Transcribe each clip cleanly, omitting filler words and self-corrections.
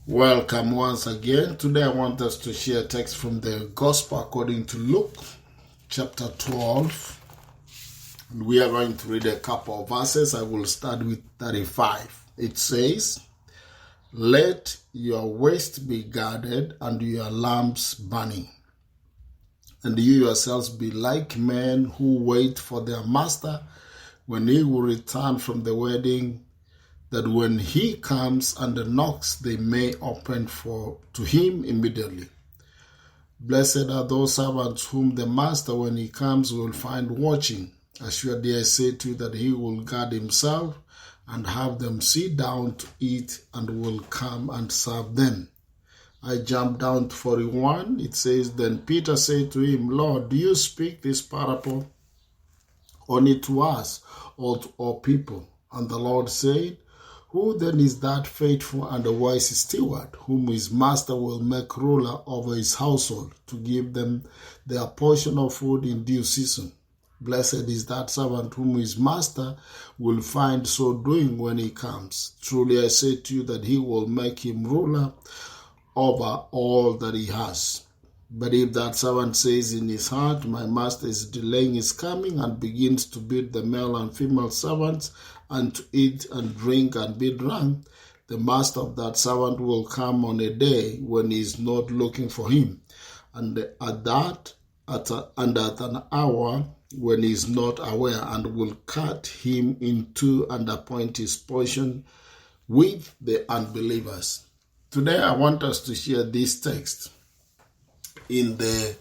Welcome once again. Today I want us to share a text from the Gospel according to Luke, chapter 12. And we are going to read a couple of verses. I will start with 35. It says, "Let your waist be guarded and your lamps burning. And you yourselves be like men who wait for their master when he will return from the wedding, that when he comes and knocks, they may open to him immediately. Blessed are those servants whom the master, when he comes, will find watching. Assuredly I say to you that he will guard himself and have them sit down to eat, and will come and serve them." I jump down to 41. It says, "Then Peter said to him, Lord, do you speak this parable only to us or to all people?" And the Lord said, "Who then is that faithful and wise steward, whom his master will make ruler over his household, to give them their portion of food in due season? Blessed is that servant whom his master will find so doing when he comes. Truly I say to you that he will make him ruler over all that he has. But if that servant says in his heart, my master is delaying his coming, and begins to beat the male and female servants, and to eat and drink and be drunk, the master of that servant will come on a day when he is not looking for him, and at an hour when he is not aware, and will cut him in two and appoint his portion with the unbelievers." Today I want us to share this text in the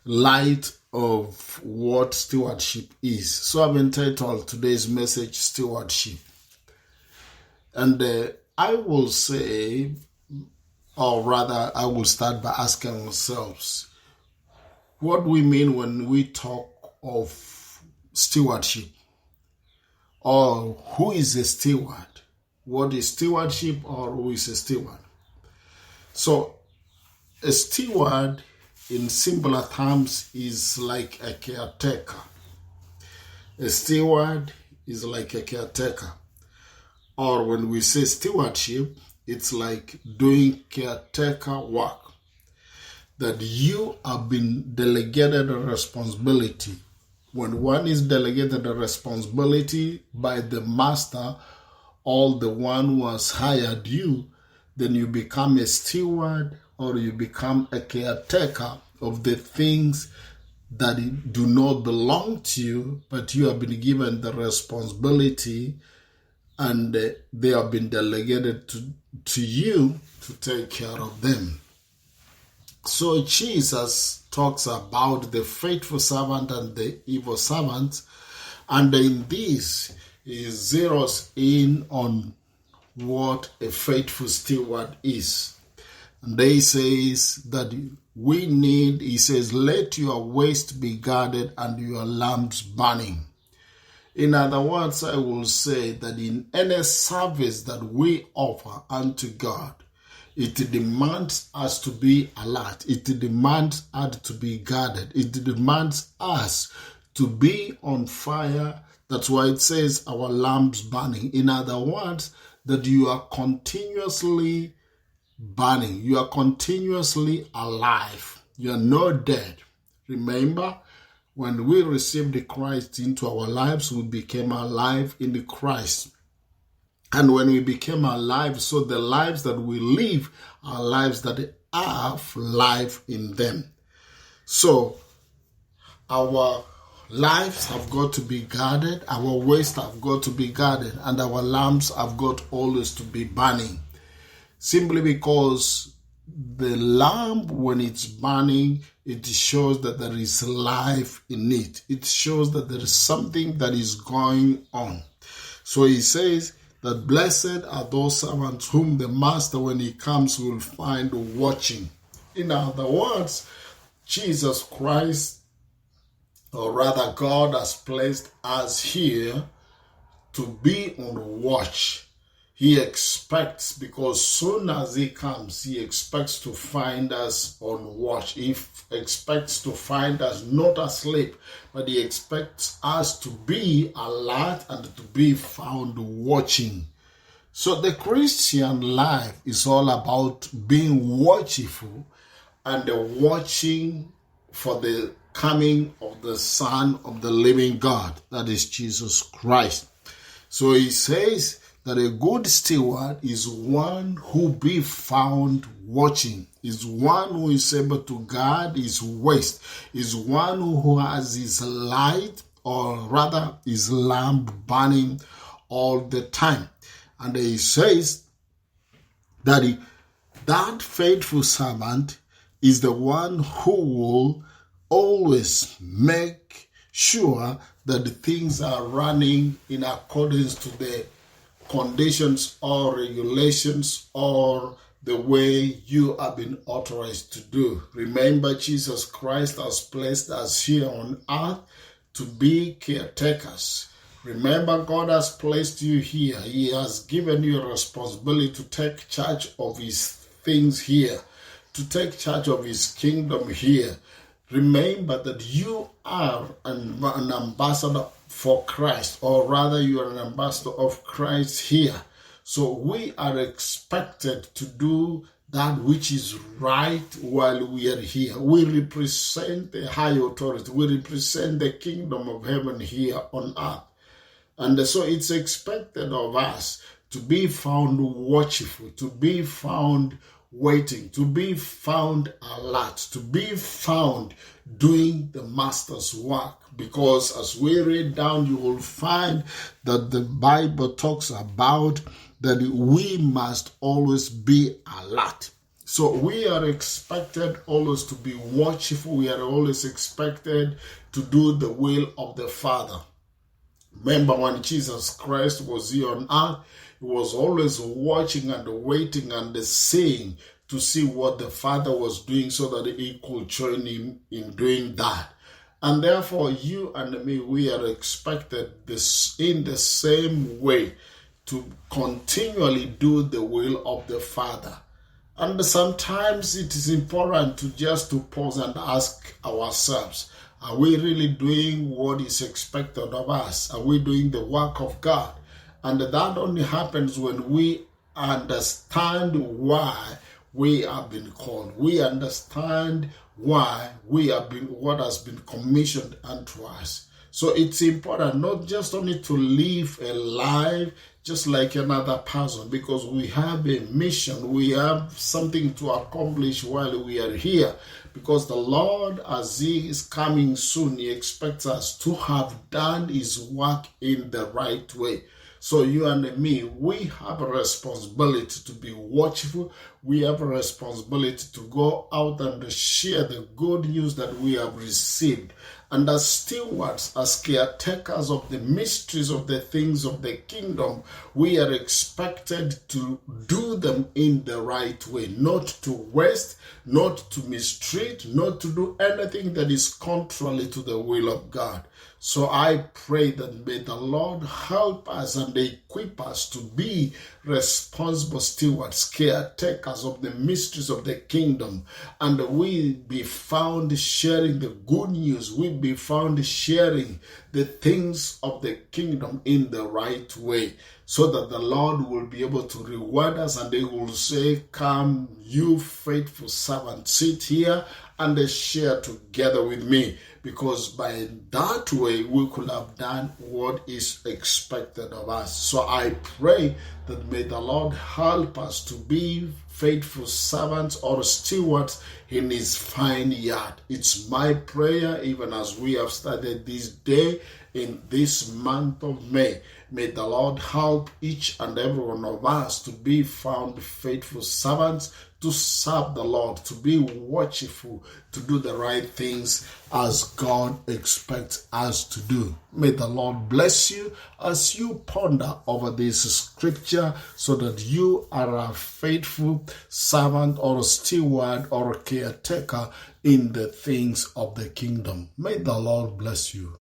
light of what stewardship is. So I've entitled today's message, Stewardship. And I will say, or rather I will start by asking ourselves, what do we mean when we talk of stewardship? Or who is a steward? What is stewardship, or who is a steward? So a steward, in simpler terms, is like a caretaker. A steward is like a caretaker. Or when we say stewardship, it's like doing caretaker work. That you have been delegated a responsibility. When one is delegated a responsibility by the master or the one who has hired you, then you become a steward, or you become a caretaker of the things that do not belong to you, but you have been given the responsibility, and they have been delegated to you to take care of them. So Jesus talks about the faithful servant and the evil servant, and in this he zeroes in on what a faithful steward is. And he says that he says, let your waist be guarded and your lamps burning. In other words, I will say that in any service that we offer unto God, it demands us to be alert. It demands us to be guarded. It demands us to be on fire. That's why it says our lamps burning. In other words, that you are continuously burning. You are continuously alive. You are not dead. Remember, when we received Christ into our lives, we became alive in Christ. And when we became alive, so the lives that we live are lives that have life in them. So our lives have got to be guarded, our waist have got to be guarded, and our lamps have got always to be burning. Simply because the lamp, when it's burning, it shows that there is life in it. It shows that there is something that is going on. So he says that blessed are those servants whom the master, when he comes, will find watching. In other words, Jesus Christ, or rather God, has placed us here to be on watch. He expects, because soon as he comes, he expects to find us on watch. He expects to find us not asleep, but he expects us to be alert and to be found watching. So the Christian life is all about being watchful and watching for the coming of the Son of the living God, that is Jesus Christ. So he says that a good steward is one who be found watching, is one who is able to guard his waist, is one who has his light, or rather his lamp, burning all the time. And he says that that faithful servant is the one who will always make sure that the things are running in accordance to the conditions or regulations or the way you have been authorized to do. Remember, Jesus Christ has placed us here on earth to be caretakers. Remember, God has placed you here. He has given you a responsibility to take charge of his things here, to take charge of his kingdom here. Remember that you are an ambassador for Christ, or rather you are an ambassador of Christ here. So we are expected to do that which is right while we are here. We represent the high authority. We represent the kingdom of heaven here on earth. And so it's expected of us to be found watchful, to be found waiting, to be found alert, to be found doing the master's work. Because as we read down, you will find that the Bible talks about that we must always be alert. So we are expected always to be watchful. We are always expected to do the will of the Father. Remember, when Jesus Christ was here on earth, he was always watching and waiting and seeing to see what the Father was doing so that he could join him in doing that. And therefore, you and me, we are expected this in the same way to continually do the will of the Father. And sometimes it is important to pause and ask ourselves, are we really doing what is expected of us? Are we doing the work of God? And that only happens when we understand why we have been called. We understand why we have been, what has been commissioned unto us. So it's important not just only to live a life just like another person, because we have a mission, we have something to accomplish while we are here. Because the Lord, as he is coming soon, he expects us to have done his work in the right way. So you and me, we have a responsibility to be watchful. We have a responsibility to go out and share the good news that we have received. And as stewards, as caretakers of the mysteries of the things of the kingdom, we are expected to do them in the right way, not to waste, not to mistreat, not to do anything that is contrary to the will of God. So I pray that may the Lord help us and equip us to be responsible stewards, caretakers of the mysteries of the kingdom, and we be found sharing the good news. We be found sharing the things of the kingdom in the right way, so that the Lord will be able to reward us, and they will say, "Come, you faithful servant, sit here and share together with me," because by that way we could have done what is expected of us. So I pray that may the Lord help us to be faithful servants or stewards in his fine yard. It's my prayer, even as we have started this day in this month of May, may the Lord help each and every one of us to be found faithful servants, to serve the Lord, to be watchful, to do the right things as God expects us to do. May the Lord bless you as you ponder over this scripture, so that you are a faithful servant or a steward or a caretaker in the things of the kingdom. May the Lord bless you.